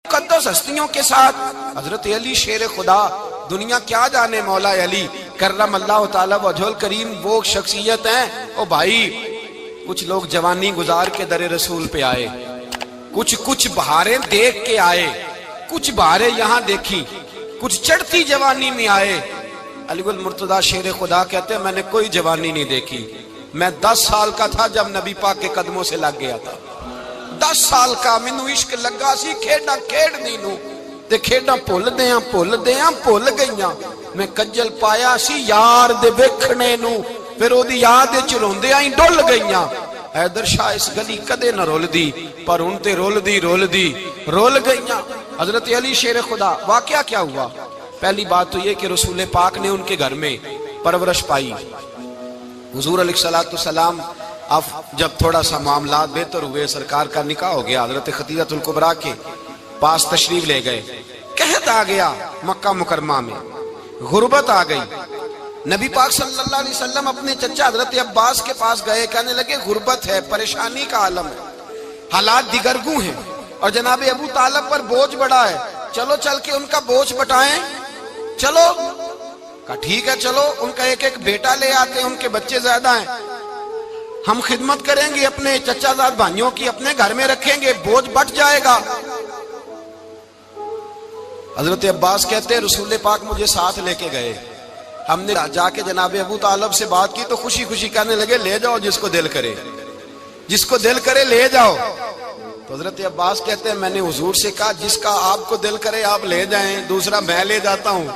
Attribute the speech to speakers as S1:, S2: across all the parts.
S1: مقدس ہستیوں کے ساتھ حضرت علی شیر خدا، دنیا کیا جانے مولا علی کرم اللہ تعالی وجہ الکریم، وہ شخصیت ہیں۔ او بھائی، کچھ لوگ جوانی گزار کے در رسول پہ آئے، کچھ بہاریں دیکھ کے آئے، کچھ بہاریں یہاں دیکھی، کچھ چڑھتی جوانی میں آئے۔ علی المرتضیٰ شیر خدا کہتے ہیں میں نے کوئی جوانی نہیں دیکھی، میں 10 سال کا تھا جب نبی پاک کے قدموں سے لگ گیا تھا۔ 10 سال کا مینوں عشق لگا سی، کھیڈاں کھیڈنی نو تے کھیڈاں بھول گئیاں، میں کجل پایا سی یار دے ویکھنے نو، پھر او دی یاد وچ روندیاں ہی ڈل گئیاں۔ حیدر شاہ اس گلی کدے نہ رول دی، پر ہن تے رول گئیاں۔ حضرت علی شیر خدا، واقعہ کیا ہوا؟ پہلی بات تو یہ کہ رسول پاک نے ان کے گھر میں پرورش پائی۔ حضور علیہ السلام اب جب تھوڑا سا معاملات بہتر ہوئے، سرکار کا نکاح ہو گیا، حضرت خدیجہ الکبریٰ کے پاس تشریف لے گئے۔ قحط آ گیا مکہ مکرمہ میں، غربت آ گئی۔ نبی پاک صلی اللہ علیہ وسلم اپنے چچا حضرت عباس کے پاس گئے، کہنے لگے غربت ہے، پریشانی کا عالم ہے، حالات دیگرگوں ہیں، اور جناب ابو طالب پر بوجھ بڑا ہے، چلو چل کے ان کا بوجھ بٹائیں۔ چلو کہا ٹھیک ہے، چلو ان کا ایک بیٹا لے آتے ہیں، ان کے بچے زیادہ ہیں، ہم خدمت کریں گے اپنے چچا زاد بھائیوں کی، اپنے گھر میں رکھیں گے، بوجھ بٹ جائے گا۔ حضرت عباس کہتے ہیں رسول پاک مجھے ساتھ لے کے گئے، ہم نے جا کے جناب ابو طالب سے بات کی تو خوشی خوشی کہنے لگے لے جاؤ جس کو دل کرے لے جاؤ۔ تو حضرت عباس کہتے ہیں میں نے حضور سے کہا جس کا آپ کو دل کرے آپ لے جائیں، دوسرا میں لے جاتا ہوں۔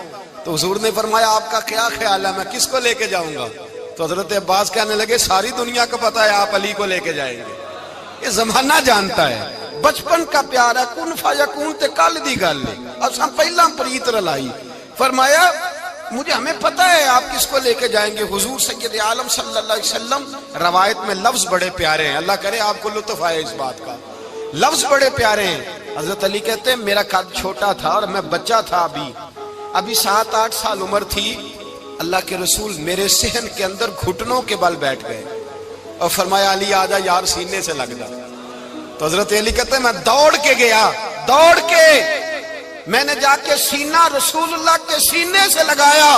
S1: تو حضور نے فرمایا آپ کا کیا خیال ہے، میں کس کو لے کے جاؤں گا؟ تو حضرت عباس کہنے لگے ساری دنیا کو پتا ہے آپ علی کو لے کے جائیں گے، یہ زمانہ جانتا ہے، بچپن کا پیار ہے، کن فیکون تے کل دی گل ہے، اساں پہلا پریت رلائی۔ فرمایا مجھے ہمیں پتہ ہے آپ کس کو لے کے جائیں گے، حضور سید عالم صلی اللہ علیہ وسلم۔ روایت میں لفظ بڑے پیارے ہیں، اللہ کرے آپ کو لطف آئے اس بات کا، لفظ بڑے پیارے ہیں۔ حضرت علی کہتے ہیں میرا قد چھوٹا تھا اور میں بچہ تھا، ابھی 7-8 سال عمر تھی، اللہ کے رسول میرے صحن کے اندر گھٹنوں کے بل بیٹھ گئے اور فرمایا علی آجا یار سینے سے لگ جا۔ تو حضرت علی کہتے ہیں میں دوڑ کے گیا، میں نے جا کے سینہ رسول اللہ کے سینے سے لگایا۔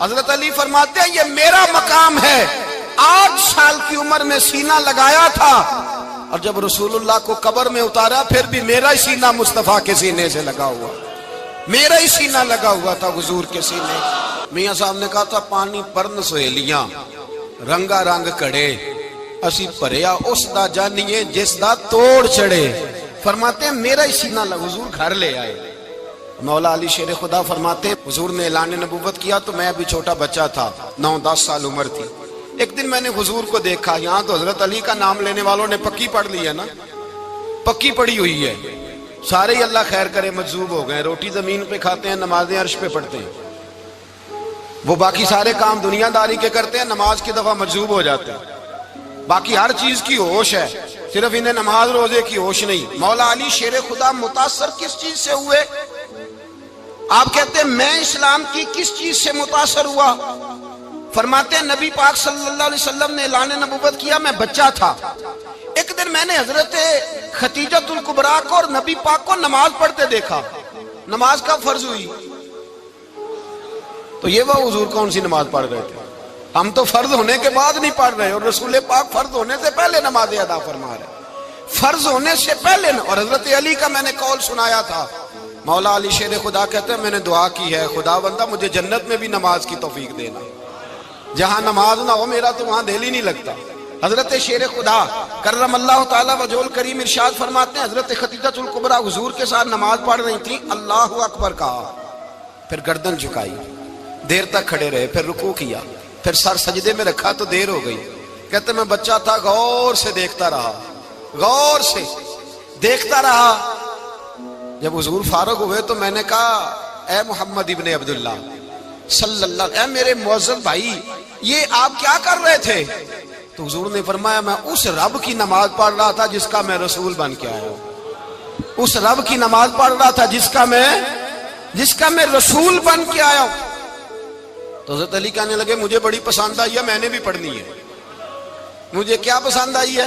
S1: حضرت علی فرماتے ہیں یہ میرا مقام ہے، 8 سال کی عمر میں سینہ لگایا تھا، اور جب رسول اللہ کو قبر میں اتارا پھر بھی میرا ہی سینہ مصطفیٰ کے سینے سے لگا ہوا، میرا ہی سینہ لگا ہوا تھا حضور کے سینے۔ میاں صاحب نے کہا تھا پانی پرن سہیلیاں رنگا رنگ کڑے، اسی پریا اس دا جانیے جس دا توڑ چڑے۔ فرماتے ہیں میرا ہی سینہ لگا، حضور گھر لے آئے۔ مولا علی شیر خدا فرماتے ہیں حضور نے اعلان نبوت کیا تو میں ابھی چھوٹا بچہ تھا، 9-10 سال عمر تھی۔ ایک دن میں نے حضور کو دیکھا، یہاں تو حضرت علی کا نام لینے والوں نے پکی پڑھ لی ہے نا، پکی پڑھی ہوئی ہے، سارے ہی اللہ خیر کرے مجذوب ہو گئے، روٹی زمین پہ کھاتے ہیں، نمازیں عرش پہ پڑھتے ہیں، وہ باقی سارے کام دنیا داری کے کرتے ہیں، نماز کی دفعہ مجذوب ہو جاتے ہیں، باقی ہر چیز کی ہوش ہے، صرف انہیں نماز روزے کی ہوش نہیں۔ مولا علی شیر خدا متاثر کس چیز سے ہوئے؟ آپ کہتے ہیں میں اسلام کی کس چیز سے متاثر ہوا؟ فرماتے ہیں نبی پاک صلی اللہ علیہ وسلم نے اعلان نبوت کیا، میں بچہ تھا، ایک دن میں نے حضرت خدیجہ الکبریٰ کو اور نبی پاک کو نماز پڑھتے دیکھا۔ نماز کب فرض ہوئی؟ تو یہ وہ حضور کون سی نماز پڑھ رہے تھے؟ ہم تو فرض ہونے کے بعد نہیں پڑھ رہے، اور رسول پاک فرض ہونے سے پہلے نماز ادا فرما رہے، فرض ہونے سے پہلے۔ اور حضرت علی کا میں نے قول سنایا تھا، مولا علی شیر خدا کہتے ہیں میں نے دعا کی ہے خدا بندہ مجھے جنت میں بھی نماز کی توفیق دینا، جہاں نماز نہ ہو میرا تو وہاں دل ہی نہیں لگتا۔ حضرت شیر خدا کرم اللہ تعالی وجہ الکریم ارشاد فرماتے ہیں حضرت خدیجہ الکبریٰ حضور کے ساتھ نماز پڑھ رہی تھی، اللہ اکبر کہا، پھر گردن جھکائی، دیر تک کھڑے رہے، پھر رکوع کیا، پھر سر سجدے میں رکھا تو دیر ہو گئی۔ کہتے میں بچہ تھا، غور سے دیکھتا رہا۔ جب حضور فارغ ہوئے تو میں نے کہا اے محمد ابن عبداللہ صلی اللہ علیہ، اے میرے معزز بھائی یہ آپ کیا کر رہے تھے؟ تو حضور نے فرمایا میں اس رب کی نماز پڑھ رہا تھا جس کا میں رسول بن کے آیا ہوں، اس رب کی نماز پڑھ رہا تھا جس کا میں رسول بن کے آیا ہوں۔ تو حضرت علی کہنے لگے مجھے بڑی پسند آئی ہے، میں نے بھی پڑھنی ہے۔ مجھے کیا پسند آئی ہے؟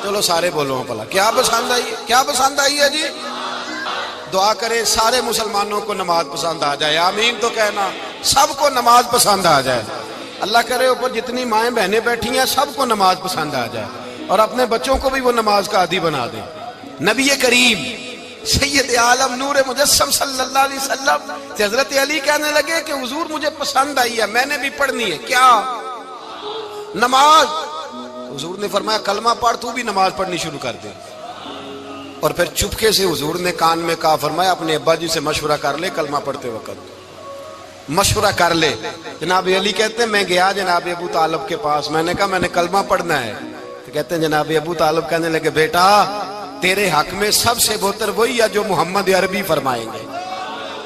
S1: چلو سارے بولو پلا، کیا پسند آئی ہے؟ کیا پسند آئی ہے جی؟ دعا کرے سارے مسلمانوں کو نماز پسند آ جائے، آمین تو کہنا، سب کو نماز پسند آ جائے۔ اللہ کرے اوپر جتنی مائیں بہنیں بیٹھی ہیں سب کو نماز پسند آ جائے، اور اپنے بچوں کو بھی وہ نماز کا عادی بنا دیں۔ نبی کریم سید عالم نور مجسم صلی اللہ علیہ وسلم سے حضرت علی کہنے لگے کہ حضور مجھے پسند آئی ہے، میں نے بھی پڑھنی ہے، کیا؟ نماز۔ حضور نے فرمایا کلمہ پڑھ، تو بھی نماز پڑھنی شروع کر دے۔ اور پھر چپکے سے حضور نے کان میں کہا، فرمایا اپنے ابا جی سے مشورہ کر لے کلمہ پڑھتے وقت، مشورہ کر لے۔ جناب علی کہتے ہیں میں گیا جناب ابو طالب کے پاس، میں نے کہا میں نے کلمہ پڑھنا ہے، تو کہتے ہیں جناب ابو طالب کہنے لگے بیٹا تیرے حق میں سب سے بہتر وہی ہے جو محمد عربی فرمائیں گے،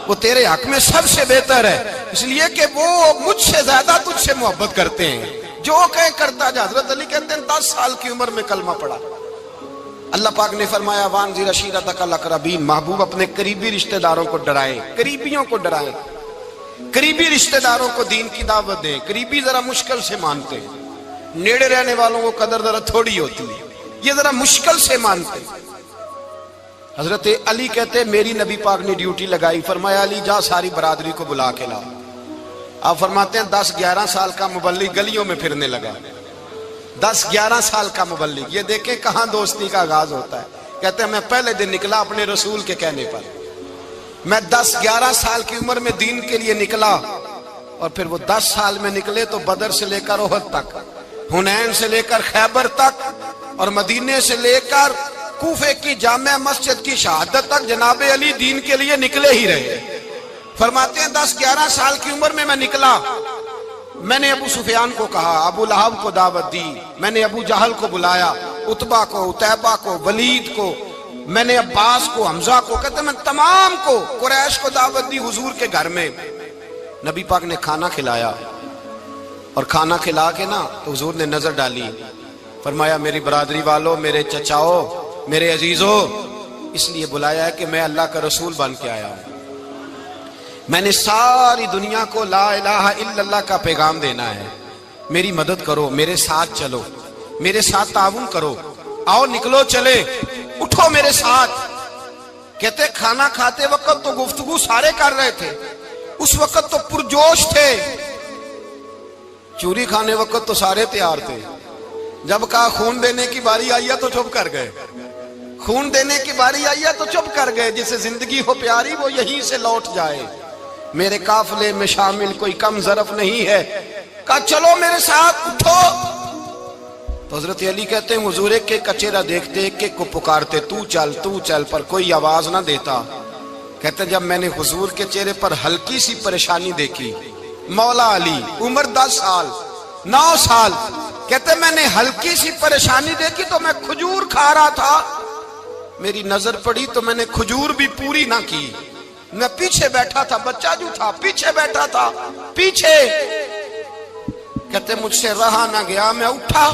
S1: وہ تیرے حق میں سب سے بہتر ہے، اس لیے کہ وہ مجھ سے زیادہ تجھ سے محبت کرتے ہیں، جو کہے کرتا جا۔ حضرت علی کہتے ہیں 10 سال کی عمر میں کلمہ پڑھا۔ اللہ پاک نے فرمایا وانذر عشیرتک الاقربین، محبوب اپنے قریبی رشتہ داروں کو ڈرائیں، قریبیوں کو ڈرائیں، قریبی رشتہ داروں کو دین کی دعوت دیں۔ قریبی ذرا مشکل سے مانتے ہیں، نیڑے رہنے والوں کو قدر ذرا تھوڑی ہوتی ہے، یہ ذرا مشکل سے مانتے ہیں۔ حضرت علی کہتے ہیں میری نبی پاک نے ڈیوٹی لگائی، فرمایا علی جا ساری برادری کو بلا کے لا۔ آپ فرماتے ہیں 10-11 سال کا مبلغ گلیوں میں پھرنے لگا، 10-11 سال کا مبلغ، یہ دیکھیں کہاں دوستی کا آغاز ہوتا ہے۔ کہتے ہیں میں پہلے دن نکلا اپنے رسول کے کہنے پر، میں 10-11 سال کی عمر میں دین کے لیے نکلا، اور پھر وہ 10 سال میں نکلے تو بدر سے لے کر احد تک، حنین سے لے کر خیبر تک، اور مدینے سے لے کر کوفے کی جامع مسجد کی شہادت تک جناب علی دین کے لیے نکلے ہی رہے۔ فرماتے ہیں 10-11 سال کی عمر میں نکلا، میں نے ابو سفیان کو کہا، ابو لہب کو دعوت دی، میں نے ابو جہل کو بلایا، عتبہ کو، عتیبہ کو، ولید کو، میں نے عباس کو، حمزہ کو، کہتے ہیں میں تمام کو، قریش کو دعوت دی حضور کے گھر میں۔ نبی پاک نے کھانا کھلایا، اور کھانا کھلا کے نا تو حضور نے نظر ڈالی، فرمایا میری برادری والوں، میرے چچاؤ، میرے عزیزوں، اس لیے بلایا ہے کہ میں اللہ کا رسول بن کے آیا ہوں، میں نے ساری دنیا کو لا الہ الا اللہ کا پیغام دینا ہے، میری مدد کرو، میرے ساتھ چلو، میرے ساتھ تعاون کرو، آؤ نکلو چلے، اٹھو میرے ساتھ۔ کہتے کھانا کھاتے وقت تو گفتگو سارے کر رہے تھے، اس وقت تو پرجوش تھے، چوری کھانے وقت تو سارے تیار تھے، جب کہا خون دینے کی باری آئی ہے تو چپ کر گئے، خون دینے کی باری آئی ہے تو چپ کر گئے، جسے زندگی ہو پیاری وہ یہیں سے لوٹ جائے، میرے قافلے میں شامل کوئی کم ظرف نہیں ہے، کہا چلو میرے ساتھ اٹھو۔ تو حضرت علی کہتے ہیں حضور ایک ایک کا چہرہ دیکھتے، ایک ایک کو پکارتے، تو چل، پر کوئی آواز نہ دیتا۔ کہتے ہیں جب میں نے حضور کے چہرے پر ہلکی سی پریشانی دیکھی، مولا علی عمر 10 سال 9 سال، کہتے ہیں میں نے ہلکی سی پریشانی دیکھی تو میں کھجور کھا رہا تھا، میری نظر پڑی تو میں نے کھجور بھی پوری نہ کی، میں پیچھے بیٹھا تھا، بچہ جو تھا پیچھے بیٹھا تھا، پیچھے۔ کہتے ہیں مجھ سے رہا نہ گیا، میں اٹھا،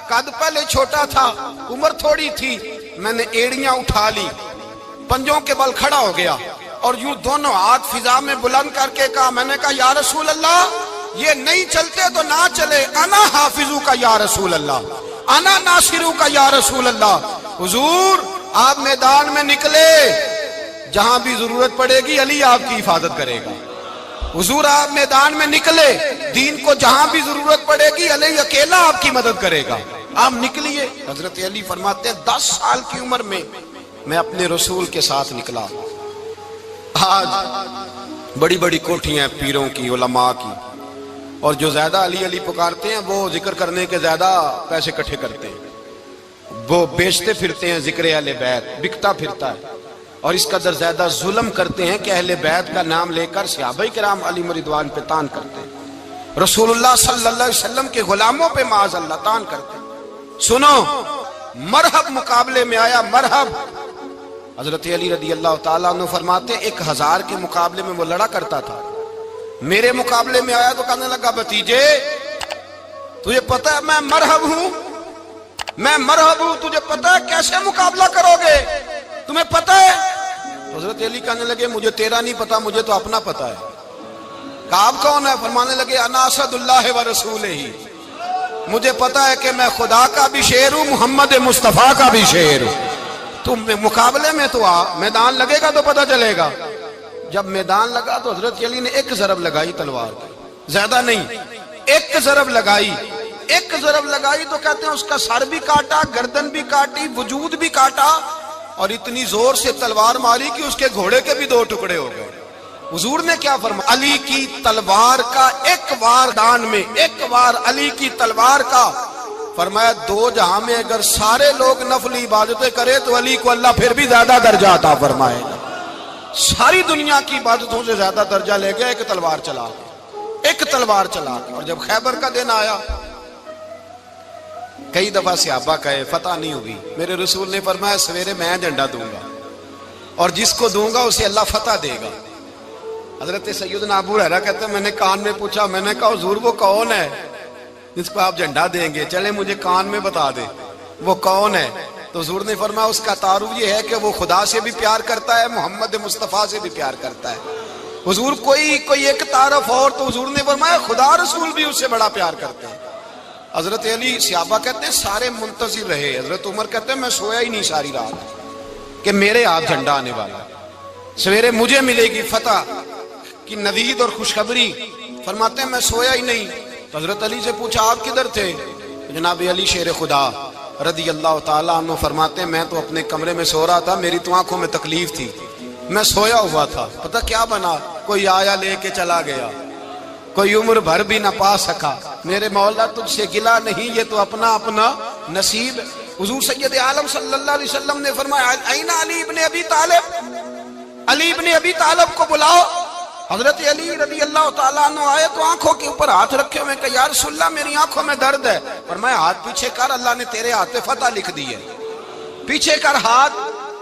S1: قد پہلے چھوٹا تھا، عمر تھوڑی تھی، میں نے ایڑیاں اٹھا لی، پنجوں کے بل کھڑا ہو گیا، اور یوں دونوں ہاتھ فضا میں بلند کر کے کہا، میں نے کہا یا رسول اللہ یہ نہیں چلتے تو نہ چلے، انا حافظو کا یا رسول اللہ، انا ناصرو کا یا رسول اللہ۔ حضور آپ میدان میں نکلے، جہاں بھی ضرورت پڑے گی علی آپ کی حفاظت کرے گا۔ حضور آپ میدان میں نکلے، دین کو جہاں بھی ضرورت پڑے گی علی اکیلا آپ کی مدد کرے گا، آپ نکلیے۔ حضرت علی فرماتے ہیں 10 سال کی عمر میں میں اپنے رسول کے ساتھ نکلا۔ آج بڑی بڑی کوٹھیاں پیروں کی، علماء کی، اور جو زیادہ علی علی پکارتے ہیں وہ ذکر کرنے کے زیادہ پیسے اکٹھے کرتے ہیں، وہ بیچتے پھرتے ہیں ذکر اہل بیت، بکتا پھرتا ہے، اور اس قدر زیادہ ظلم کرتے ہیں کہ اہل بیت کا نام لے کر صحابہ کرام علی رضوان پہ تان کرتے ہیں، رسول اللہ صلی اللہ علیہ وسلم کے غلاموں پہ معاذ اللہ تان کرتے ہیں۔ سنو، مرحب مقابلے میں آیا، مرحب۔ حضرت علی رضی اللہ تعالیٰ عنہ فرماتے ہیں 1000 کے مقابلے میں وہ لڑا کرتا تھا، میرے مقابلے میں آیا تو کہنے لگا بھتیجے تجھے پتہ ہے میں مرحب ہوں، میں مرحب ہوں، تجھے پتہ ہے کیسے مقابلہ کرو گے، تمہیں پتہ ہے؟ حضرت علی کہنے لگے مجھے تیرا نہیں پتا، مجھے تو اپنا پتہ ہے۔ کہا آپ کون ہے؟ فرمانے لگے انا اسد اللہ و رسولہ، مجھے پتا ہے کہ میں خدا کا بھی شعر ہوں، محمد مصطفیٰ کا بھی شعر ہوں۔ تم مقابلے میں تو آ، میدان لگے گا تو پتہ چلے گا۔ جب میدان لگا تو حضرت علی نے ایک ضرب لگائی تلوار کی، زیادہ نہیں، ایک ضرب لگائی۔ ایک ضرب لگائی تو کہتے ہیں اس کا سر بھی کاٹا، گردن بھی کاٹی، وجود بھی کاٹا، اور اتنی زور سے تلوار ماری کہ اس کے گھوڑے کے بھی 2 ٹکڑے ہو گئے۔ حضور نے کیا فرمایا؟ علی کی تلوار کا ایک وار دان میں، ایک وار علی کی تلوار کا، فرمایا 2 جہاں میں اگر سارے لوگ نفلی عبادتیں کرے تو علی کو اللہ پھر بھی زیادہ درجہ عطا فرمائے گا۔ ساری دنیا کی عبادتوں سے زیادہ درجہ لے گیا ایک تلوار چلا کے، ایک تلوار چلا کے۔ اور جب خیبر کا دن آیا، کئی دفعہ صحابہ کہے فتح نہیں ہوئی، میرے رسول نے فرمایا سویرے میں جھنڈا دوں گا اور جس کو دوں گا اسے اللہ فتح دے گا۔ حضرت سیدنا ابو ہریرہ کہتے ہیں میں نے کان میں پوچھا، میں نے کہا حضور وہ کون ہے جس کو آپ جھنڈا دیں گے؟ چلے مجھے کان میں بتا دے وہ کون ہے۔ تو حضور نے فرمایا اس کا تعارف یہ ہے کہ وہ خدا سے بھی پیار کرتا ہے، محمد مصطفیٰ سے بھی پیار کرتا ہے۔ حضور کوئی ایک تعارف اور، تو حضور نے فرمایا خدا رسول بھی اس سے بڑا پیار کرتے ہیں۔ حضرت علی، صحابہ کہتے ہیں سارے منتظر رہے، حضرت عمر کہتے ہیں میں سویا ہی نہیں ساری رات کہ میرے ہاتھ جھنڈا آنے والا، سویرے مجھے ملے گی فتح کی نوید اور خوشخبری۔ فرماتے ہیں میں سویا ہی نہیں۔ تو حضرت علی سے پوچھا آپ کدھر تھے؟ جناب علی شیر خدا رضی اللہ تعالیٰ عنہ فرماتے ہیں میں تو اپنے کمرے میں سو رہا تھا، میری تو آنکھوں میں تکلیف تھی، میں سویا ہوا تھا، پتہ کیا بنا، کوئی آیا لے کے چلا گیا، کوئی عمر بھر بھی نہ پا سکا۔ میرے مولا تجھ سے گلا نہیں، یہ تو اپنا اپنا نصیب۔ حضور سید عالم صلی اللہ علیہ وسلم نے فرمایا این علی ابن ابی طالب، علی ابن ابی طالب کو بلاؤ۔ حضرت علی رضی اللہ تعالیٰ عنہ آئے تو آنکھوں کے اوپر ہاتھ رکھے ہوئے کہ یا رسول اللہ میری آنکھوں میں درد ہے۔ فرمایا ہاتھ پیچھے کر، اللہ نے تیرے ہاتھ پہ فتح لکھ دی ہے، پیچھے کر ہاتھ۔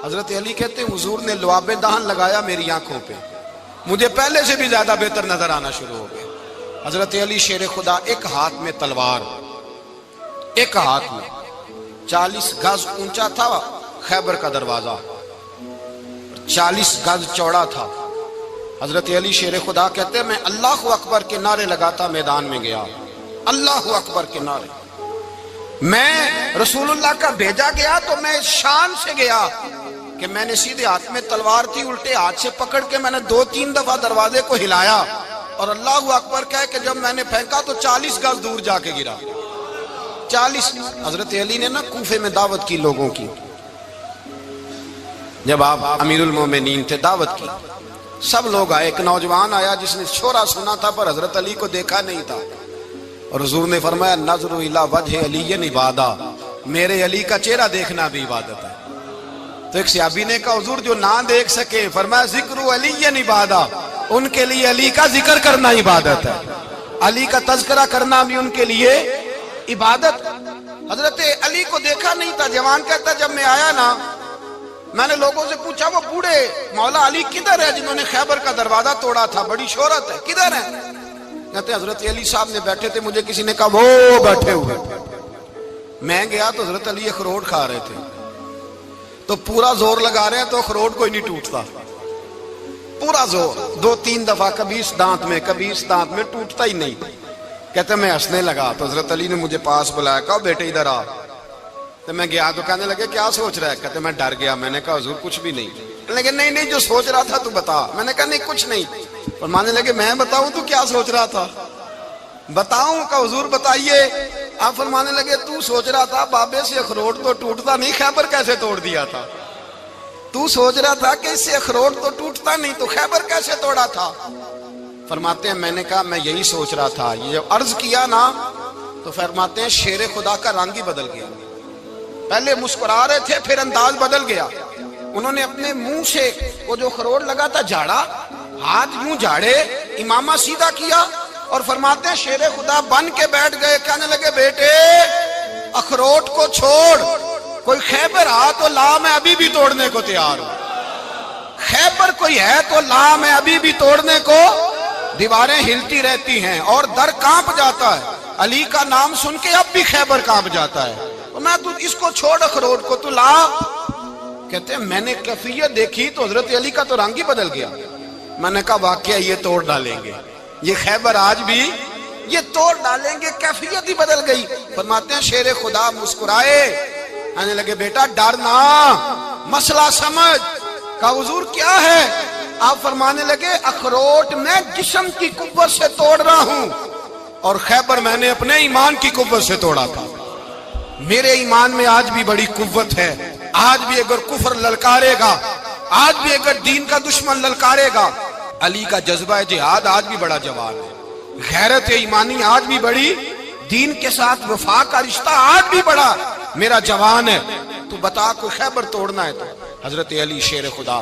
S1: حضرت علی کہتے ہیں حضور نے لعاب دہن لگایا میری آنکھوں پہ، مجھے پہلے سے بھی زیادہ بہتر نظر آنا شروع ہو گیا۔ حضرت علی شیر خدا ایک ہاتھ میں تلوار، ایک ہاتھ میں 40 گز اونچا تھا خیبر کا دروازہ، 40 گز چوڑا تھا۔ حضرت علی شیر خدا کہتے ہیں میں اللہ اکبر کے نعرے لگاتا میدان میں گیا، اللہ اکبر کے نعرے۔ میں رسول اللہ کا بھیجا گیا تو میں شان سے گیا کہ میں نے سیدھے ہاتھ میں تلوار تھی، الٹے ہاتھ سے پکڑ کے میں نے 2-3 دفعہ دروازے کو ہلایا اور اللہ اکبر کہہ کہ جب میں نے پھینکا تو 40 گز دور جا کے گرا، 40۔ حضرت علی نے نا کوفے میں دعوت کی لوگوں کی، جب آپ امیر المومنین تھے دعوت کی، سب لوگ آئے۔ ایک نوجوان آیا جس نے شورا سنا تھا پر حضرت علی کو دیکھا نہیں تھا، اور حضور نے فرمایا نظر الی وجہ علی عبادہ، میرے علی کا چہرہ دیکھنا بھی عبادت ہے۔ تو ایک صحابی نے کہا حضور جو نہ دیکھ سکے، فرمایا ذکر علی عبادہ، ان کے لیے علی کا ذکر کرنا عبادت ہے، علی کا تذکرہ کرنا بھی ان کے لیے عبادت۔ حضرت علی کو دیکھا نہیں تھا، جوان کہتا جب میں آیا نا میں نے لوگوں سے پوچھا وہ بوڑھے مولا علی کدھر ہے جنہوں نے خیبر کا دروازہ توڑا تھا، بڑی شہرت ہے، کدھر ہے؟ کہتے ہیں حضرت علی صاحب نے بیٹھے تھے، مجھے کسی نے کہا وہ بیٹھے ہوئے۔ میں گیا تو حضرت علی اخروٹ کھا رہے تھے، تو پورا زور لگا رہے ہیں تو اخروٹ کوئی نہیں ٹوٹتا، پورا زور 2-3 دفعہ، کبھی اس دانت میں کبھی اس دانت میں، ٹوٹتا ہی نہیں۔ کہتے میں ہنسنے لگا تو حضرت علی نے مجھے پاس بلایا، کہا بیٹے ادھر آ۔ تو میں گیا تو کہنے لگے کیا سوچ رہا ہے؟ کہتے میں ڈر گیا۔ میں نے کہا حضور کچھ بھی نہیں۔ لیکن نہیں جو سوچ رہا تھا تو بتا۔ میں نے کہا نہیں کچھ نہیں۔ فرمانے لگے میں بتاؤں تو کیا سوچ رہا تھا؟ بتاؤں؟ کہ حضور بتائیے۔ آپ فرمانے لگے تو سوچ رہا تھا بابے سے اخروٹ تو ٹوٹتا نہیں، خیبر کیسے توڑ دیا تھا؟ تو سوچ رہا تھا کہ اس سے اخروٹ تو ٹوٹتا نہیں تو خیبر کیسے توڑا تھا؟ فرماتے ہیں میں نے کہا میں یہی سوچ رہا تھا۔ یہ جب عرض کیا نا تو فرماتے ہیں شیر خدا کا رنگ ہی بدل گیا، پہلے مسکرا رہے تھے پھر انداز بدل گیا۔ انہوں نے اپنے منہ سے وہ جو خروٹ لگا تھا جھاڑا، ہاتھ یوں جھاڑے، امامہ سیدھا کیا اور فرماتے ہیں شیر خدا بن کے بیٹھ گئے۔ کہنے لگے بیٹے اخروٹ کو چھوڑ، کوئی خیبر آ تو لا، میں ابھی بھی توڑنے کو تیار ہوں۔ خیبر کوئی ہے تو لا، میں ابھی بھی توڑنے کو۔ دیواریں ہلتی رہتی ہیں اور در کانپ جاتا ہے، علی کا نام سن کے اب بھی خیبر کانپ جاتا ہے۔ میں تو اس کو چھوڑ اخروٹ کو تو لا۔ کہتے ہیں میں نے کیفیت دیکھی تو حضرت علی کا تو رنگ ہی بدل گیا۔ میں نے کہا واقعہ یہ توڑ ڈالیں گے، یہ خیبر آج بھی یہ توڑ ڈالیں گے، کیفیت ہی بدل گئی۔ فرماتے ہیں شیر خدا مسکرائے، کہنے لگے بیٹا ڈر نہ، مسئلہ سمجھ۔ کہا حضور کیا ہے؟ آپ فرمانے لگے اخروٹ میں جسم کی قوت سے توڑ رہا ہوں اور خیبر میں نے اپنے ایمان کی قوت سے توڑا تھا۔ میرے ایمان میں آج بھی بڑی قوت ہے، آج بھی اگر کفر للکارے گا، آج بھی اگر دین کا دشمن للکارے گا، علی کا جذبہ جہاد آج بھی بڑا جوان ہے، غیرت ایمانی آج بھی بڑی، دین کے ساتھ وفا کا رشتہ آج بھی بڑا میرا جوان ہے۔ تو بتا کوئی خیبر توڑنا ہے تو حضرت علی شیر خدا،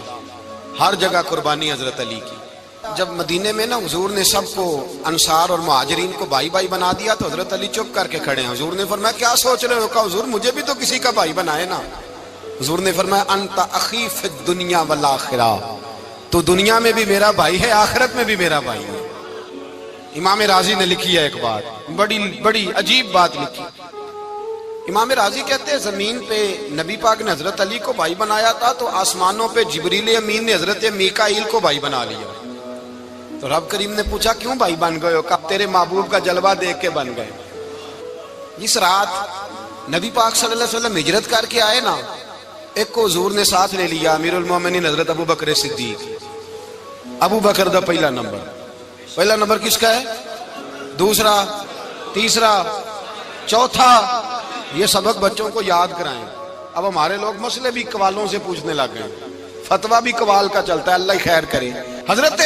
S1: ہر جگہ قربانی حضرت علی کی۔ جب مدینے میں نا حضور نے سب کو انصار اور مہاجرین کو بھائی بھائی بنا دیا تو حضرت علی چپ کر کے کھڑے ہیں۔ حضور نے فرمایا کیا سوچ رہے ہو؟ کہا حضور مجھے بھی تو کسی کا بھائی بنائے نا۔ حضور نے فرمایا انت اخی فی الدنیا والآخرہ، تو دنیا میں بھی میرا بھائی ہے، آخرت میں بھی میرا بھائی ہے۔ امام راضی نے لکھی ہے ایک بات، بڑی عجیب بات لکھی۔ امام راضی کہتے ہیں زمین پہ نبی پاک نے حضرت علی کو بھائی بنایا تھا تو آسمانوں پہ جبریل امین نے حضرت میکائیل کو بھائی بنا لیا۔ تو رب کریم نے پوچھا کیوں بھائی بن گئے ہو؟ کہا تیرے محبوب کا جلوہ دیکھ کے بن گئے۔ اس رات نبی پاک صلی اللہ علیہ وسلم ہجرت کر کے آئے نا، ایک کو حضور نے ساتھ لے لیا، امیر المومنین حضرت ابو بکر صدیق۔ ابو بکر دا پہلا نمبر کس کا ہے؟ دوسرا، تیسرا، چوتھا۔ یہ سبق بچوں کو یاد کرائیں۔ اب ہمارے لوگ مسئلے بھی قوالوں سے پوچھنے لگ گئے، فتویٰ بھی قوال کا چلتا ہے، اللہ ہی خیر کرے۔ حضرت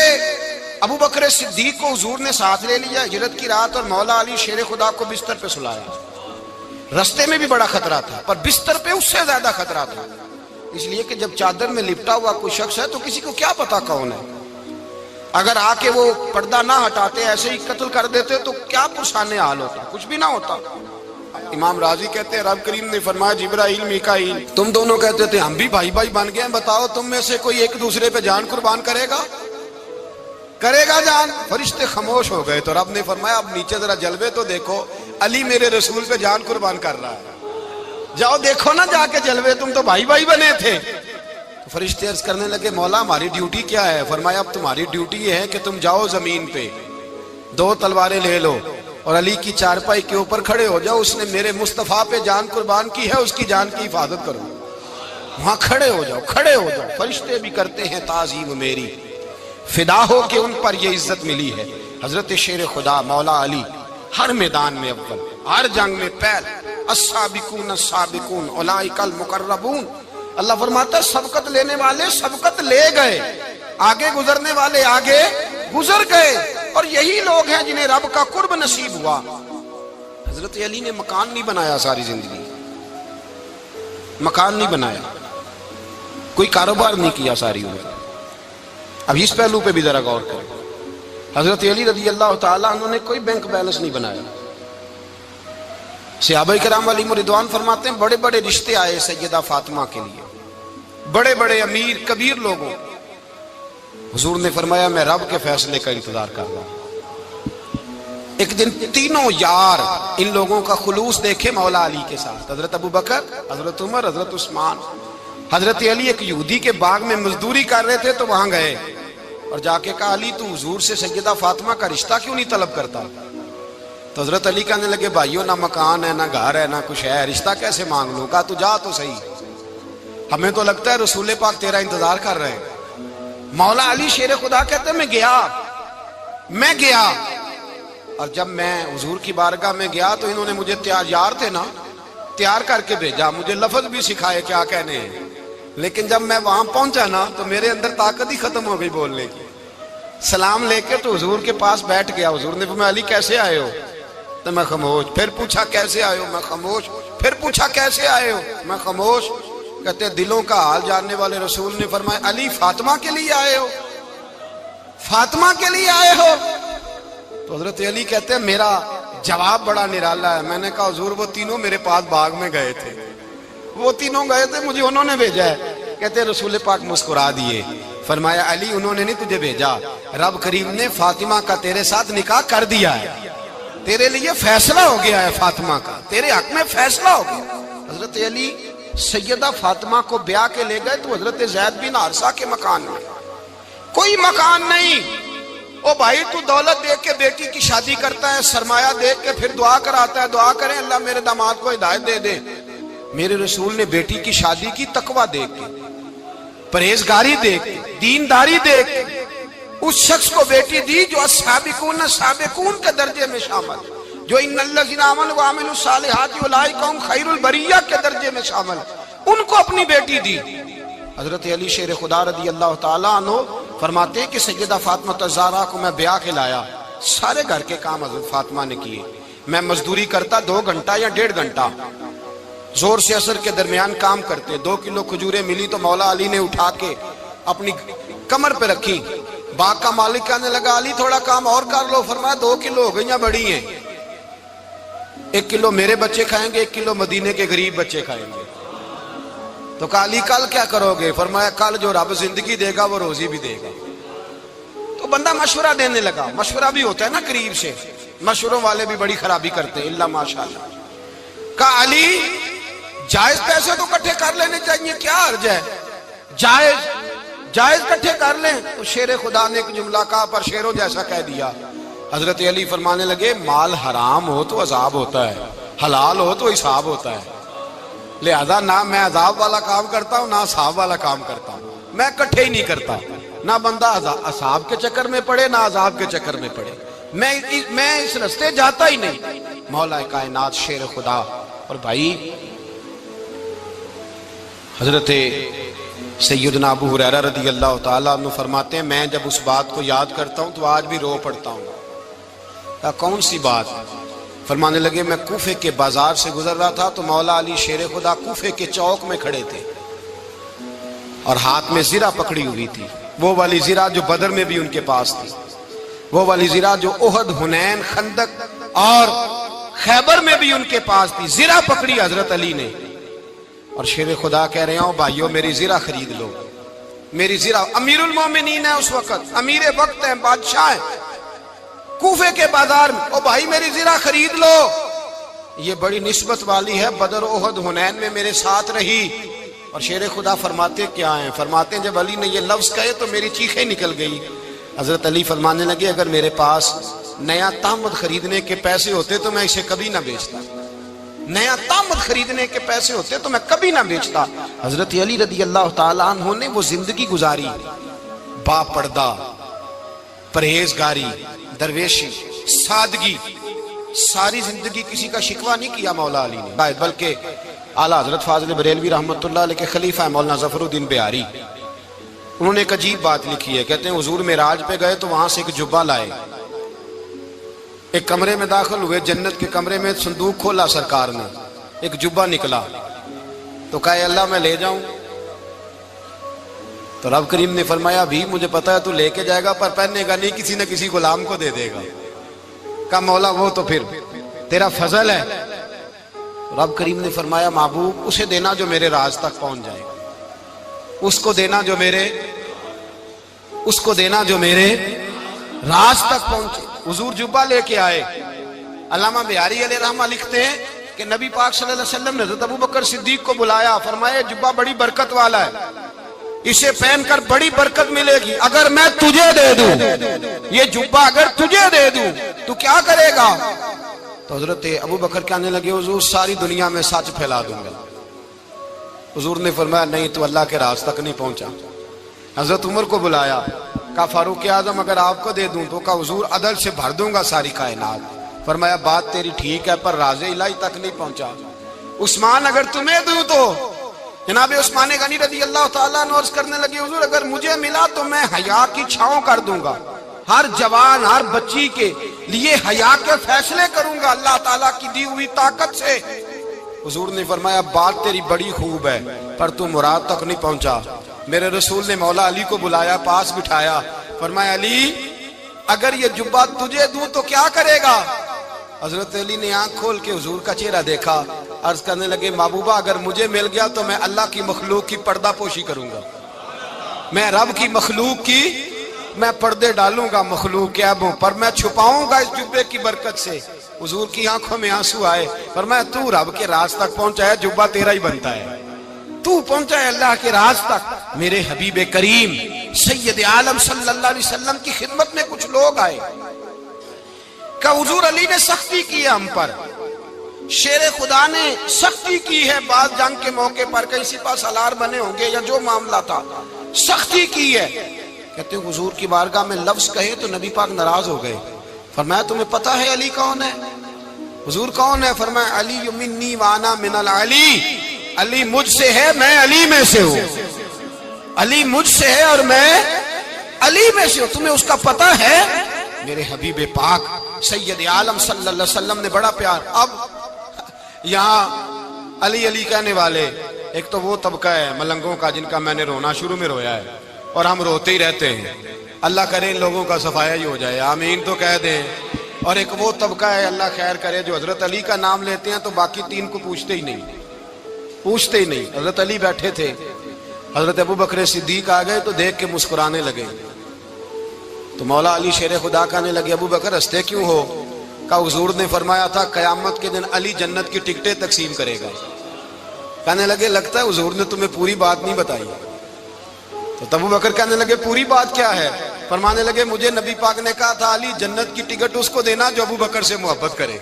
S1: ابو بکر صدیق کو حضور نے ساتھ لے لیا ہجرت کی رات، اور مولا علی شیر خدا کو بستر پہ سلایا۔ رستے میں بھی بڑا خطرہ تھا پر بستر پہ اس سے زیادہ خطرہ تھا، اس لیے کہ جب چادر میں لپٹا ہوا کوئی شخص ہے تو کسی کو کیا پتا کون ہے، اگر آ کے وہ پردہ نہ ہٹاتے ایسے ہی قتل کر دیتے تو کیا پرسانے حال ہوتا، کچھ بھی نہ ہوتا۔ امام راضی کہتے ہیں رب کریم نے فرمایا جبرائیل میکائیل تم دونوں کہتے تھے ہم بھی بھائی بھائی بن گئے ہیں، بتاؤ تم میں سے کوئی ایک دوسرے پہ جان قربان کرے گا جان؟ فرشتے خاموش ہو گئے تو رب نے فرمایا اب نیچے ذرا جلوے تو دیکھو، علی میرے رسول پہ جان قربان کر رہا ہے، جاؤ دیکھو نا جا کے جلوے، تم تو بھائی بھائی بنے تھے۔ تو فرشتے عرض کرنے لگے مولا ہماری ڈیوٹی کیا ہے؟ فرمایا اب تمہاری ڈیوٹی یہ ہے کہ تم جاؤ زمین پہ 2 تلواریں لے لو اور علی کی چارپائی کے اوپر کھڑے ہو جاؤ، اس نے میرے مصطفیٰ پہ جان قربان کی ہے، اس کی جان کی حفاظت کرو۔ وہاں کھڑے ہو جاؤ۔ فرشتے بھی کرتے ہیں تعظیم میری، فدا ہو کہ ان پر یہ عزت ملی ہے۔ حضرت شیر خدا مولا علی ہر میدان میں اول، ہر جنگ میں پہل، السابقون السابقون اولئک المقربون۔ اللہ فرماتا ہے سبقت لینے والے سبقت لے گئے، آگے گزرنے والے آگے گزر گئے، اور یہی لوگ ہیں جنہیں رب کا قرب نصیب ہوا۔ حضرت علی نے مکان نہیں بنایا، ساری زندگی مکان نہیں بنایا، کوئی کاروبار نہیں کیا ساری عمر۔ اب اس پہلو پہ بھی ذرا غور کریں، حضرت علی رضی اللہ تعالیٰ انہوں نے کوئی بینک بیلنس نہیں بنایا۔ صحابہ کرام علیہم رضوان فرماتے ہیں بڑے بڑے رشتے آئے سیدہ فاطمہ کے لیے، بڑے بڑے امیر کبیر لوگوں، حضور نے فرمایا میں رب کے فیصلے کا انتظار کر رہا ہوں۔ ایک دن تینوں یار ان لوگوں کا خلوص دیکھے مولا علی کے ساتھ، حضرت ابو بکر، حضرت عمر، حضرت عثمان۔ حضرت علی ایک یہودی کے باغ میں مزدوری کر رہے تھے تو وہاں گئے اور جا کے کہا علی تو حضور سے سیدہ فاطمہ کا رشتہ کیوں نہیں طلب کرتا؟ تو حضرت علی کہنے لگے بھائیو نہ مکان ہے نہ گھر ہے نہ کچھ ہے، رشتہ کیسے مانگ لوں؟ کہا تو جا تو صحیح، ہمیں تو لگتا ہے رسول پاک تیرا انتظار کر رہے ہیں۔ مولا علی شیر خدا کہتے ہیں میں گیا اور جب میں حضور کی بارگاہ میں گیا تو انہوں نے مجھے تیار کر کے بھیجا، مجھے لفظ بھی سکھائے کیا کہنے ہیں، لیکن جب میں وہاں پہنچا نا تو میرے اندر طاقت ہی ختم ہو گئی بولنے کی۔ سلام لے کے تو حضور کے پاس بیٹھ گیا، حضور نے فرمایا علی کیسے آئے ہو؟ تو میں خاموش، پھر پوچھا کیسے آئے ہو؟ میں خاموش، پھر پوچھا کیسے آئے ہو؟ میں خاموش۔ کہتے دلوں کا حال جاننے والے رسول نے فرمایا علی فاطمہ کے لیے آئے ہو؟ فاطمہ کے لیے آئے ہو؟ تو حضرت علی کہتے ہیں میرا جواب بڑا نرالا ہے، میں نے کہا حضور وہ تینوں میرے پاس باغ میں گئے تھے، وہ تینوں گئے تھے، مجھے انہوں نے بھیجا ہے۔ کہتے ہیں رسول پاک مسکرا دیے، فرمایا علی انہوں نے نہیں تجھے بھیجا، رب کریم نے فاطمہ کا تیرے ساتھ نکاح کر دیا ہے، تیرے لیے فیصلہ ہو گیا ہے، فاطمہ کا تیرے حق میں فیصلہ ہو گیا۔ حضرت علی سیدہ فاطمہ کو بیاہ کے لے گئے تو حضرت زید بن حارثہ کے مکان میں، کوئی مکان نہیں۔ او بھائی تو دولت دیکھ کے بیٹی کی شادی کرتا ہے، سرمایہ دیکھ کے پھر دعا کراتا ہے، دعا کریں اللہ میرے داماد کو ہدایت دے دے۔ میرے رسول نے بیٹی کی شادی کی تقویٰ دیکھ کے، پرہیزگاری دیکھ، دینداری دیکھ اس شخص کو بیٹی دی جو السابقون سابقون کے درجے میں شامل، جو ان الذین آمنوا وعملوا الصالحات اولئک هم خیر البریہ کے درجے میں شامل، ان کو اپنی بیٹی دی۔ حضرت علی شیر خدا رضی اللہ تعالیٰ عنہ فرماتے ہیں کہ سیدہ فاطمہ الزہرا کو میں بیاہ کے لایا، سارے گھر کے کام حضرت فاطمہ نے کیے، میں مزدوری کرتا 2 گھنٹہ یا 1.5 گھنٹہ، زور سے عصر کے درمیان کام کرتے، 2 کلو کھجوریں ملی تو مولا علی نے اٹھا کے اپنی کمر پہ رکھی، باغ کا مالک کہنے لگا علی تھوڑا کام اور کر لو، فرمایا 2 کلو ہو گئی ہیں، بڑی ہیں، 1 کلو میرے بچے کھائیں گے، 1 کلو مدینے کے غریب بچے کھائیں گے۔ تو کہا علی کل کیا کرو گے؟ فرمایا کل جو رب زندگی دے گا وہ روزی بھی دے گا۔ تو بندہ مشورہ دینے لگا، مشورہ بھی ہوتا ہے نا قریب سے، مشوروں والے بھی بڑی خرابی کرتے ہیں اللہ ماشاءاللہ۔ کہا علی جائز پیسے تو کٹھے کر لینے چاہیے، کیا حرج ہے، جائز کٹھے کر لیں۔ تو شیر خدا نے ایک جملہ کہا پر شیروں جیسا کہہ دیا۔ حضرت علی فرمانے لگے مال حرام ہو تو عذاب ہوتا ہے، حلال ہو تو حساب ہوتا ہے، لہذا نہ میں عذاب والا کام کرتا ہوں نہ حساب والا کام کرتا ہوں، میں کٹھے ہی نہیں کرتا، نہ بندہ حساب کے چکر میں پڑے نہ عذاب کے چکر میں پڑے، میں اس رستے جاتا ہی نہیں۔ مولا کائنات شیر خدا۔ اور بھائی حضرت سیدنا ابو ہریرہ رضی اللہ تعالیٰ عنہ فرماتے ہیں میں جب اس بات کو یاد کرتا ہوں تو آج بھی رو پڑتا ہوں۔ کہا کون سی بات؟ فرمانے لگے میں کوفے کے بازار سے گزر رہا تھا تو مولا علی شیر خدا کوفے کے چوک میں کھڑے تھے اور ہاتھ میں زرہ پکڑی ہوئی تھی، وہ والی زرہ جو بدر میں بھی ان کے پاس تھی، وہ والی زرہ جو احد، حنین، خندق اور خیبر میں بھی ان کے پاس تھی، زرہ پکڑی حضرت علی نے اور شیر خدا کہہ رہے ہوں بھائیو میری زرہ خرید لو، میری زرہ، امیر المومنین ہے اس وقت، امیر وقت ہے، بادشاہ ہے کوفے کے بازار میں، او بھائی میری زرہ خرید لو، یہ بڑی نسبت والی ہے، بدر، احد، حنین میں میرے ساتھ رہی۔ اور شیر خدا فرماتے کیا ہیں؟ فرماتے ہیں جب علی نے یہ لفظ کہے تو میری چیخیں نکل گئی۔ حضرت علی فرمانے لگے اگر میرے پاس نیا تامد خریدنے کے پیسے ہوتے تو میں اسے کبھی نہ بیچتا، نیا تامد خریدنے کے پیسے ہوتے تو میں کبھی نہ بیچتا۔ حضرت علی رضی اللہ تعالیٰ عنہ نے وہ زندگی گزاری، با پردہ، پرہیزگاری، درویشی، سادگی، ساری زندگی کسی کا شکوہ نہیں کیا مولا علی نے، بلکہ اعلیٰ حضرت فاضل بریلوی رحمۃ اللہ علیہ کے خلیفہ مولانا ظفر الدین بہاری، انہوں نے ایک عجیب بات لکھی ہے، کہتے ہیں حضور معراج پہ گئے تو وہاں سے ایک جبہ لائے، ایک کمرے میں داخل ہوئے، جنت کے کمرے میں صندوق کھولا سرکار نے، ایک جبہ نکلا تو کہا اے اللہ میں لے جاؤں؟ تو رب کریم نے فرمایا بھی مجھے پتا ہے تو لے کے جائے گا پر پہننے گا نہیں، کسی نہ کسی غلام کو دے دے گا۔ کہا مولا وہ تو پھر تیرا فضل ہے۔ رب کریم نے فرمایا محبوب اسے دینا جو میرے راز تک پہنچ جائے، اس کو دینا جو میرے راز تک پہنچے۔ حضور جبہ لے کے آئے، علامہ بہاری علیہ رحمہ لکھتے ہیں کہ نبی پاک صلی اللہ علیہ وسلم نے حضرت ابوبکر صدیق کو بلایا، فرمایا جبہ بڑی برکت والا ہے، اسے پہن کر بڑی برکت ملے گی، اگر میں تجھے دے دوں، یہ جبہ اگر تجھے دے دوں تو کیا کرے گا؟ تو حضرت ابوبکر کہنے لگے حضور ساری دنیا میں سچ پھیلا دوں گا۔ حضور نے فرمایا نہیں تو اللہ کے راز تک نہیں پہنچا۔ حضرت عمر کو بلایا، کہا فاروق اعظم اگر آپ کو دے دوں تو کہا حضور عدل سے بھر دوں گا ساری کائنات۔ فرمایا بات تیری ٹھیک ہے پر راز الہی تک نہیں پہنچا۔ عثمان اگر تمہیں دوں تو جناب عثمان غنی رضی اللہ تعالیٰ عنہ عرض کرنے لگے حضور اگر مجھے ملا تو میں حیا کی چھاؤں کر دوں گا، ہر جوان ہر بچی کے لیے حیا کے فیصلے کروں گا اللہ تعالیٰ کی دی ہوئی طاقت سے۔ حضور نے فرمایا بات تیری بڑی خوب ہے پر تو مراد تک نہیں پہنچا۔ میرے رسول نے مولا علی کو بلایا، پاس بٹھایا، فرمایا علی اگر یہ جبہ تجھے دوں تو کیا کرے گا؟ حضرت علی نے آنکھ کھول کے حضور کا چہرہ دیکھا، عرض کرنے لگے محبوبہ اگر مجھے مل گیا تو میں اللہ کی مخلوق کی پردہ پوشی کروں گا، میں رب کی مخلوق کی میں پردے ڈالوں گا، مخلوق کے عیبوں پر میں چھپاؤں گا اس جبے کی برکت سے۔ حضور کی آنکھوں میں آنسو آئے، فرمایا تو رب کے راز تک پہنچا ہے، جبہ تیرا ہی بنتا ہے، تو پہنچا ہے اللہ کے راز تک۔ میرے حبیب کریم سید عالم صلی اللہ علیہ وسلم کی خدمت میں کچھ لوگ آئے کہ حضور علی نے سختی کی ہے ہم پر، شیر خدا نے سختی کی ہے، بعض جنگ کے موقع پر کئی سپہ سالار بنے ہوں گے یا جو معاملہ تھا، سختی کی ہے. کہتے ہیں حضور کی بارگاہ میں لفظ کہے تو نبی پاک ناراض ہو گئے. فرمایا تمہیں پتہ ہے علی کون ہے؟ حضور کون ہے؟ فرمایا علی منی وانا من العلی، علی مجھ سے ہے، میں علی میں سے ہوں. علی مجھ سے ہے اور میں علی میں سے ہوں. تمہیں اس کا پتہ ہے؟ میرے حبیب پاک سید عالم صلی اللہ علیہ وسلم نے بڑا پیار. اب یہاں علی علی کہنے والے ایک تو وہ طبقہ ہے ملنگوں کا جن کا میں نے رونا شروع میں رویا ہے اور ہم روتے ہی رہتے ہیں. اللہ کرے ان لوگوں کا صفایا ہی ہو جائے، آمین تو کہہ دیں. اور ایک وہ طبقہ ہے اللہ خیر کرے جو حضرت علی کا نام لیتے ہیں تو باقی تین کو پوچھتے ہی نہیں. حضرت علی بیٹھے تھے، حضرت ابو بکر صدیق آ گئے تو دیکھ کے مسکرانے لگے. تو مولا علی شیر خدا کہنے لگے ابو بکر ہنستے کیوں ہو؟ کہ حضور نے فرمایا تھا قیامت کے دن علی جنت کی ٹکٹیں تقسیم کرے گا. کہنے لگے لگتا ہے حضور نے تمہیں پوری بات نہیں بتائی. تو ابو بکر کہنے لگے پوری بات کیا ہے؟ فرمانے لگے مجھے نبی پاک نے کہا تھا علی جنت کی ٹکٹ اس کو دینا جو ابو بکر سے محبت کرے.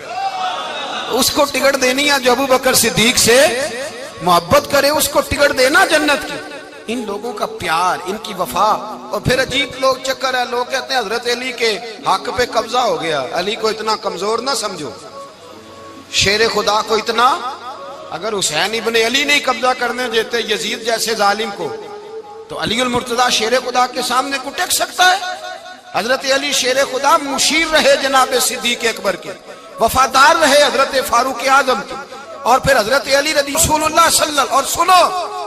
S1: اس کو ٹکٹ دینی ہے جو ابو بکر صدیق سے محبت کرے، اس کو ٹکٹ دینا جنت کی. ان لوگوں کا پیار، ان کی وفا. اور پھر عجیب لوگ چکر ہے، لوگ کہتے ہیں حضرت علی کے حق پہ قبضہ ہو گیا. علی کو اتنا کمزور نہ سمجھو، شیر خدا کو اتنا. اگر حسین ابن علی نہیں قبضہ کرنے دیتے یزید جیسے ظالم کو تو علی المرتضیٰ شیر خدا کے سامنے کو ٹک سکتا ہے؟ حضرت علی شیر خدا مشیر رہے جناب صدیق اکبر کے، وفادار رہے حضرت فاروق اعظم کے، اور پھر حضرت علی رضی رسول اللہ صلی اللہ. اور سنو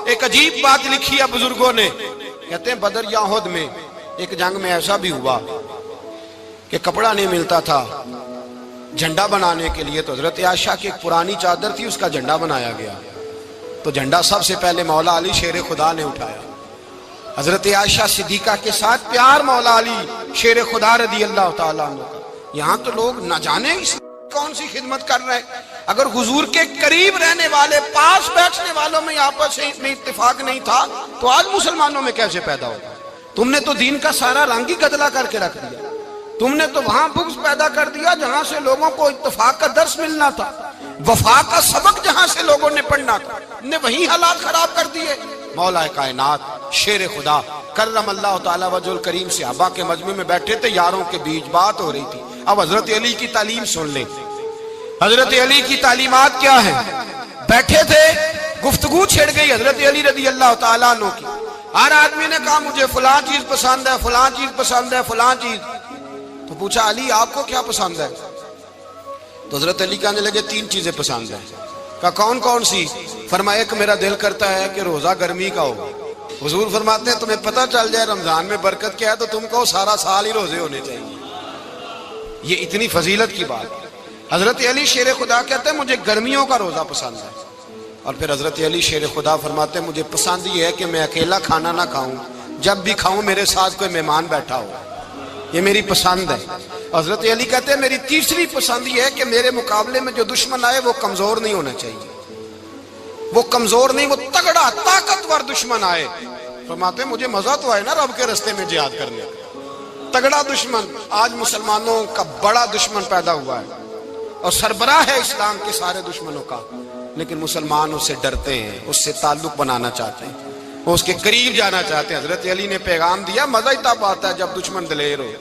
S1: ایک عجیب بات لکھی ہے بزرگوں نے، کہتے ہیں بدر یا احد میں ایک جنگ میں ایسا بھی ہوا کہ کپڑا نہیں ملتا تھا جھنڈا بنانے کے لیے، تو حضرت عائشہ کی ایک پرانی چادر تھی اس کا جھنڈا بنایا گیا. تو جھنڈا سب سے پہلے مولا علی شیر خدا نے اٹھایا. حضرت عائشہ صدیقہ کے ساتھ پیار مولا علی شیر خدا رضی اللہ تعالیٰ عنہ کا. یہاں تو لوگ نہ جانے کون سی خدمت کر رہے ہیں. اگر حضور کے قریب رہنے والے پاس بیٹھنے والوں میں آپس میں اتفاق نہیں تھا تو آج مسلمانوں میں کیسے پیدا ہوگا؟ تم نے تو دین کا سارا رنگ ہی گدلا کر کے رکھ دیا. تم نے تو وہاں بغض پیدا کر دیا جہاں سے لوگوں کو اتفاق کا درس ملنا تھا، وفا کا سبق جہاں سے لوگوں نے پڑھنا تھا، نے وہی حالات خراب کر دیے. مولا کائنات شیر خدا کرم اللہ تعالیٰ وجہ الکریم صحابہ کے مجمع میں بیٹھے تھے، یاروں کے بیچ بات ہو رہی تھی. اب حضرت علی کی تعلیم سن لیں. حضرت علی کی تعلیمات کیا ہیں؟ بیٹھے تھے، گفتگو چھڑ گئی حضرت علی رضی اللہ تعالیٰ عنہ کی. ہر آدمی نے کہا مجھے فلاں چیز پسند ہے، فلاں چیز پسند ہے، فلاں چیز. تو پوچھا علی آپ کو کیا پسند ہے؟ تو حضرت علی کہنے لگے تین چیزیں پسند ہیں. کہا کون کون سی؟ فرمایا ایک میرا دل کرتا ہے کہ روزہ گرمی کا ہو. حضور فرماتے ہیں تمہیں پتہ چل جائے رمضان میں برکت کیا ہے تو تم کو سارا سال ہی روزے ہونے چاہیے. یہ اتنی فضیلت کی بات. حضرت علی شیر خدا کہتے ہیں مجھے گرمیوں کا روزہ پسند ہے. اور پھر حضرت علی شیر خدا فرماتے ہیں مجھے پسند یہ ہے کہ میں اکیلا کھانا نہ کھاؤں، جب بھی کھاؤں میرے ساتھ کوئی مہمان بیٹھا ہو. یہ میری پسند ہے. حضرت علی کہتے ہیں میری تیسری پسند یہ ہے کہ میرے مقابلے میں جو دشمن آئے وہ کمزور نہیں ہونا چاہیے. وہ کمزور نہیں، وہ تگڑا طاقتور دشمن آئے. فرماتے ہیں مجھے مزہ تو آئے نا رب کے رستے میں جہاد کرنے کا. تگڑا دشمن. آج مسلمانوں کا بڑا دشمن پیدا ہوا ہے اور سربراہ ہے اسلام کے سارے دشمنوں کا، لیکن مسلمان اس سے ڈرتے ہیں، اس سے تعلق بنانا چاہتے ہیں، وہ اس کے قریب جانا چاہتے ہیں. حضرت علی نے پیغام دیا مزہ ہی تب آتا ہے جب دشمن دلیر ہو،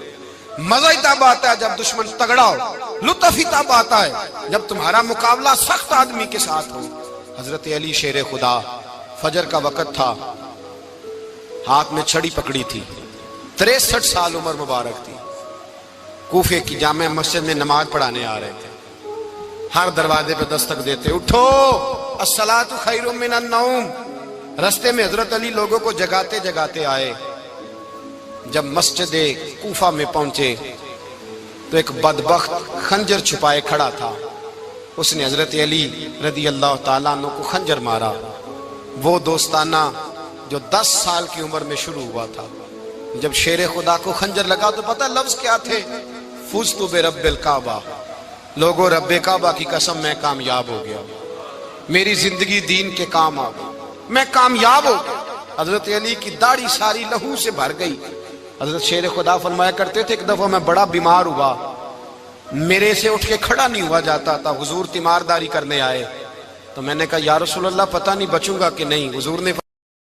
S1: مزہ ہی تب آتا ہے جب دشمن تگڑا ہو، لطف ہی تب آتا ہے جب تمہارا مقابلہ سخت آدمی کے ساتھ ہو. حضرت علی شیر خدا، فجر کا وقت تھا، ہاتھ میں چھڑی پکڑی تھی، 63 سال عمر مبارک تھی. کوفے کی جامع مسجد میں نماز پڑھانے آ رہے تھے. ہر دروازے پہ دستک دیتے اٹھو الصلاۃ خیر من النوم. رستے میں حضرت علی لوگوں کو جگاتے جگاتے آئے. جب مسجد کوفہ میں پہنچے تو ایک بدبخت خنجر چھپائے کھڑا تھا. اس نے حضرت علی رضی اللہ تعالیٰ عنہ کو خنجر مارا. وہ دوستانہ جو 10 سال کی عمر میں شروع ہوا تھا. جب شیر خدا کو خنجر لگا تو پتہ لفظ کیا تھے؟ فزت برب الکعبہ. لوگوں رب کعبہ کی قسم میں کامیاب ہو گیا، میری زندگی دین کے کام آ گئی، میں کامیاب ہو گیا. حضرت علی کی داڑھی ساری لہو سے بھر گئی. حضرت شیر خدا فرمایا کرتے تھے ایک دفعہ میں بڑا بیمار ہوا، میرے سے اٹھ کے کھڑا نہیں ہوا جاتا تھا. حضور تیمارداری کرنے آئے تو میں نے کہا یا رسول اللہ پتہ نہیں بچوں گا کہ نہیں. حضور نے